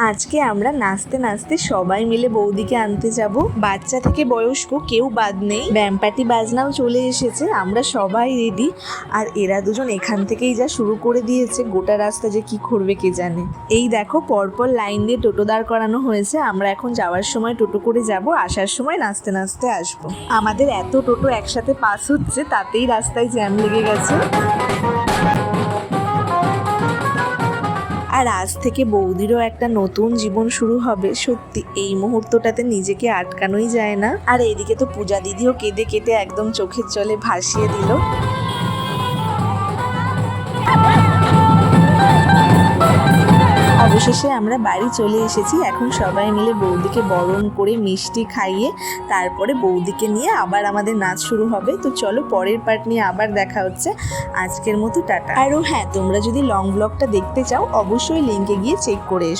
আজকে আমরা নাচতে নাচতে সবাই মিলে বৌদিকে আনতে যাব। বাচ্চা থেকে বয়স্ক কেউ বাদ নেই। ব্যামপাটি বাজনাও চলে এসেছে, আমরা সবাই রেডি। আর এরা দুজন এখান থেকেই যা শুরু করে দিয়েছে, গোটা রাস্তা যে কি করবে কে জানে। এই দেখো পরপর লাইন দিয়ে টোটো দাঁড় করানো হয়েছে। আমরা এখন যাওয়ার সময় টোটো করে যাব, আসার সময় নাচতে নাচতে আসবো। আমাদের এত টোটো একসাথে পাস হচ্ছে, তাতেই রাস্তায় জ্যাম লেগে গেছে। আর আজ থেকে বৌদিরও একটা নতুন জীবন শুরু হবে। সত্যি এই মুহূর্তটাতে নিজেকে আটকানোই যায় না। আর এদিকে তো পূজা দিদিও কেঁদে কেটে একদম চোখের জলে ভাসিয়ে দিল। অবশেষে আমরা বাড়ি চলে এসেছি। এখন সবাই মিলে বৌদিকে বরণ করে মিষ্টি খাইয়ে তারপরে বৌদিকে নিয়ে আবার আমাদের নাচ শুরু হবে। তো চলো পরের পার্ট নিয়ে আবার দেখা হচ্ছে। আজকের মতো টাটা। আর হ্যাঁ, তোমরা যদি লং ব্লগটা দেখতে চাও অবশ্যই লিঙ্কে গিয়ে চেক করে এসো।